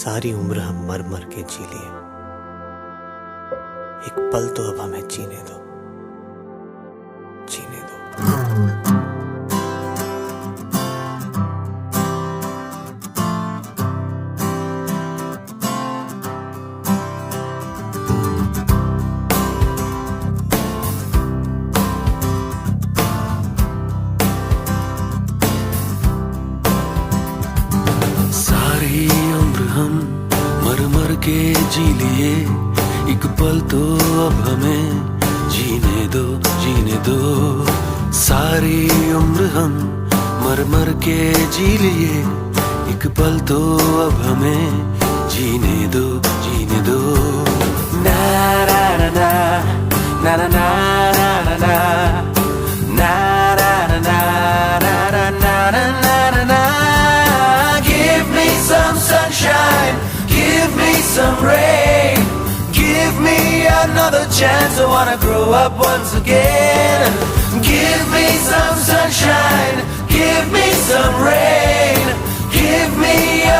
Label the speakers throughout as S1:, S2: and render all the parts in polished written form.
S1: सारी उम्र हम मर मर के जी लिए, एक पल तो अब हमें जीने दो, जीने दो।
S2: सारी उम्र हम मर मर के जी लिए, एक पल तो अब हमें जीने दो, जीने दो। सारी उम्र हम मर मर के जी लिए, एक पल तो अब हमें जीने दो, जीने दो। ना ना ना ना ना ना ना ना ना ना ना ना ना ना ना। Give me some sunshine, give me some rain, give me another chance. I wanna grow up once again. Give me some sunshine, give me some rain, give me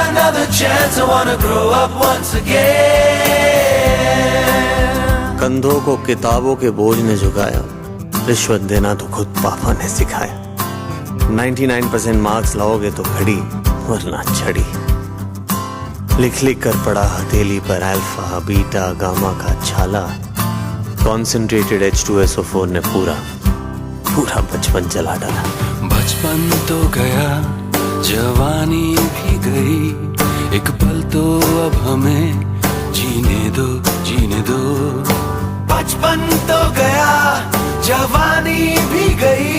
S2: another chance. I wanna grow up once again.
S1: कंधों को किताबों के बोझ ने झुकाया, रिश्वत देना तो खुद पापा ने सिखाया। 99% मार्क्स लाओगे तो घड़ी वरना छड़ी, लिख लिख कर पढ़ा हथेली पर अल्फा बीटा गामा का छाला। कॉन्सेंट्रेटेड H2SO4 ने पूरा पूरा बचपन जला डाला।
S2: बचपन तो गया, जवानी भी गई, एक पल तो अब हमें जीने दो, जीने दो। बचपन तो गया, जवानी भी गई,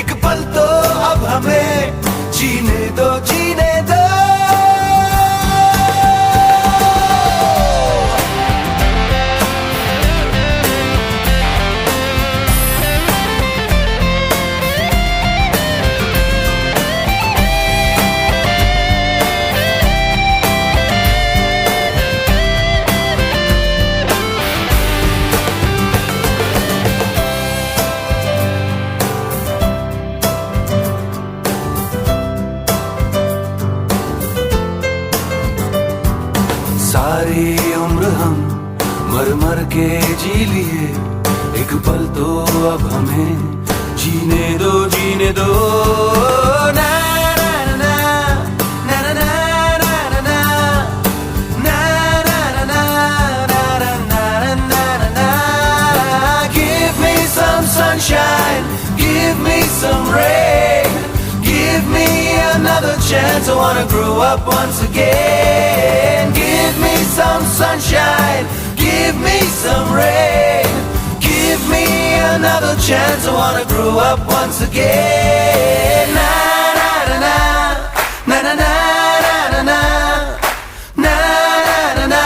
S2: एक पल तो अब हमें जीने दो, जीने दो। सारी उम्र हम मर मर के जी लिए, एक पल तो अब हमें जीने दो, जीने दो। ना ना ना ना ना ना ना ना ना ना ना ना ना। Give me some sunshine, give me some rain, give me another chance. I wanna grow up once again. Give me some sunshine, give me some rain, give me another chance. I wanna grow up once again. Na na na na na na na na na na na na na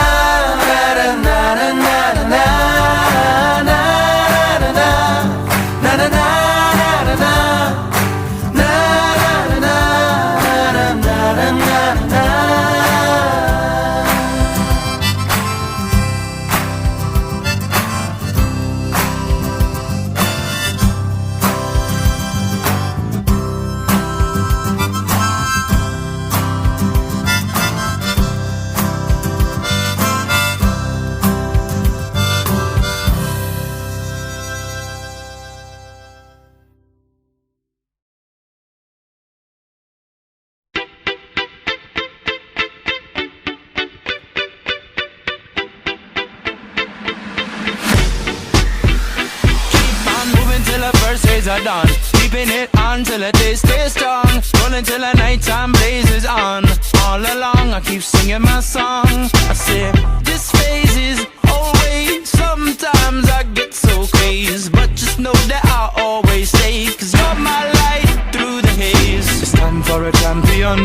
S3: Are done, keeping it on till the day stays strong, rolling till the nighttime blazes on. All along I keep singing my song. I say this phase is always. Sometimes I get so crazy, but just know that I'll always stay, 'cause you're my light through the haze. It's time for a champion,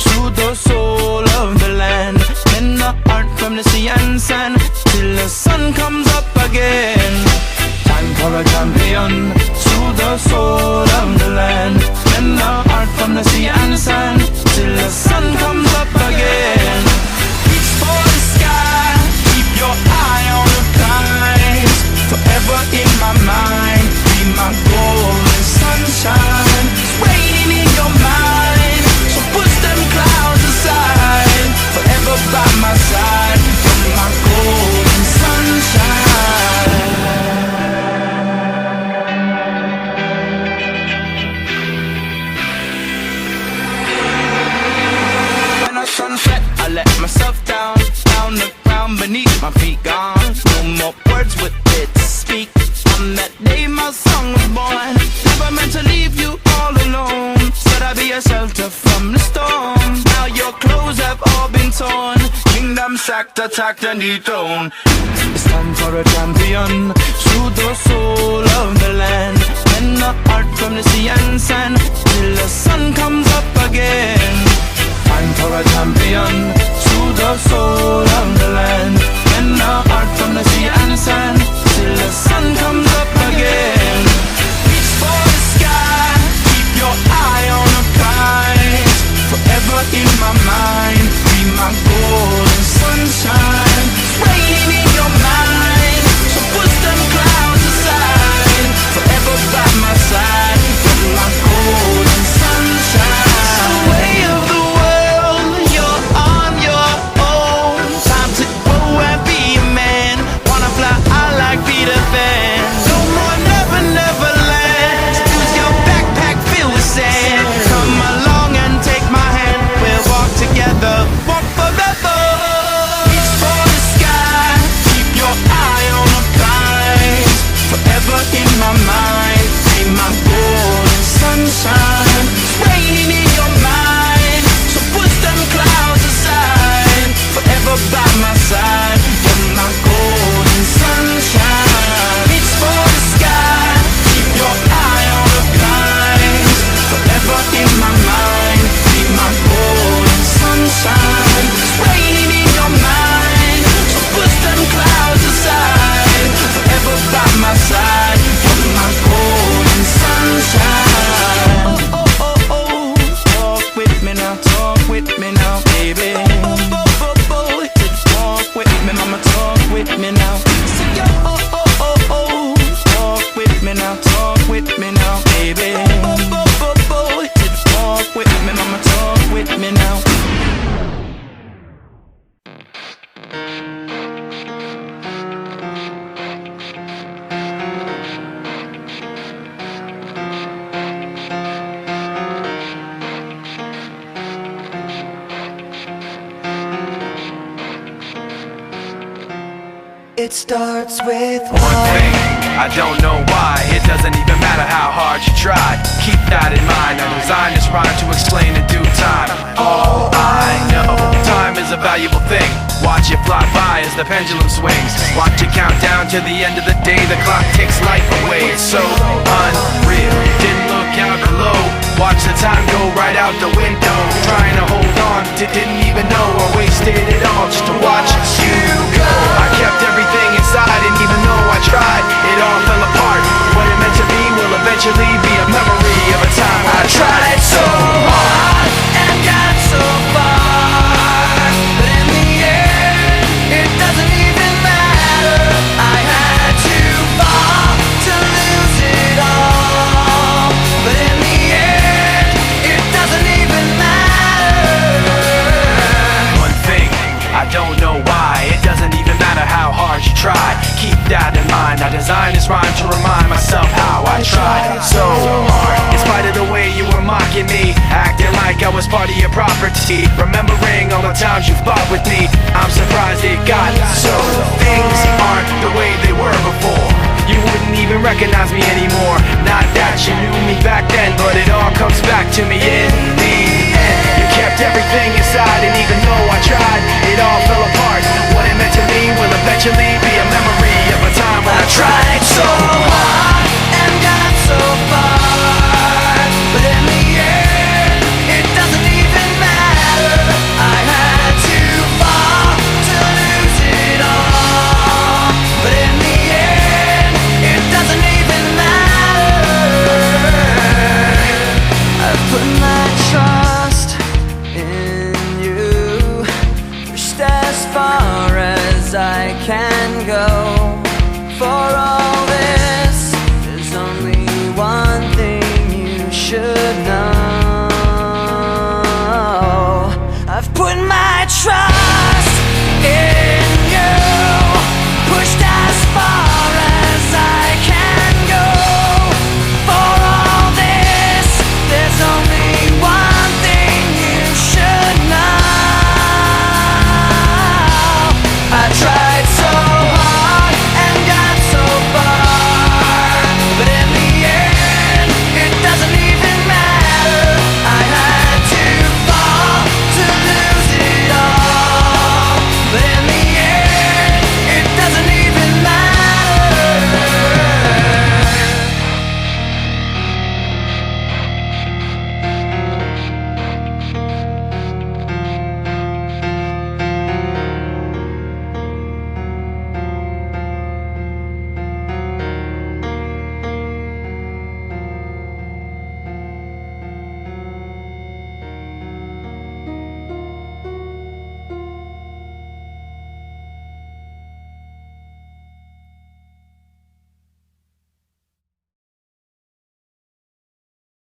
S3: soothe the soul of the land, mend the heart from the sea and sand, till the sun comes up again. Time for a champion, soothe the soul of the land, mend the heart from the sea and sand, till the sun comes up again. Reach for the sky, keep your eye on the prize, forever in my mind, be my golden sunshine. It's waiting in your mind, so push them clouds aside, forever by attack the throne. It's time for a champion to the soul of the land. When the heart from the sea and sand till the sun comes up again. Time for a champion to the soul of the land. When the heart from the sea and sand till the sun comes up again. Reach for the sky, keep your eye on the prize. Forever in my mind, be my golden sunshine. It's raining in your mind, so push them clouds aside. Forever by my side, you're my golden sunshine. It's the way of the world, you're on your own. Time to go and be a man. Wanna fly high like Peter Pan. No more never, never land. Use your backpack filled with sand. Come along and take my hand. We'll walk together, walk forever. Reach for the sky, keep your eye on the prize. Forever in my mind, be my golden sunshine. It's raining in your mind, so push them clouds aside. Forever by my side, you're my golden sunshine. Reach for the sky, keep your eye on the prize. Forever in my mind, be my golden sunshine. It's raining in your mind, so push them clouds aside. Forever by my side, you're my golden sunshine. Oh, oh, oh, oh. Talk with me now, baby. Oh, oh, oh, oh. Talk with me, mama, talk with me now. Say, oh, oh, oh, oh. Talk with me now, baby. Oh, oh, oh, oh. Talk with me, mama, talk with me now.
S4: It starts with
S5: One thing, I don't know why. It doesn't even matter how hard you try. Keep that in mind. I designed this rhyme to explain in due time. All I know, time is a valuable thing. Watch it fly by as the pendulum swings. Watch it count down to the end of the day. The clock takes life away. It's so unreal. Didn't look out below. Watch the time go right out the window. Trying to hold on, didn't even know I wasted it all just to watch you go. I kept everything inside, and even though I tried, it all fell apart. What it meant to be will eventually be a memory of a time I tried so hard
S3: And got so far, but in the end, it doesn't even matter. I had to fall to lose it all, but in the end, it doesn't even matter.
S5: One thing, I don't know why. It doesn't even matter how hard you try. Keep that in mind. I designed this rhyme to remind myself how I tried so hard. In spite of the way you were mocking me, acting like I was part of your property, remembering all the times you fought with me, I'm surprised it got so. Things aren't the way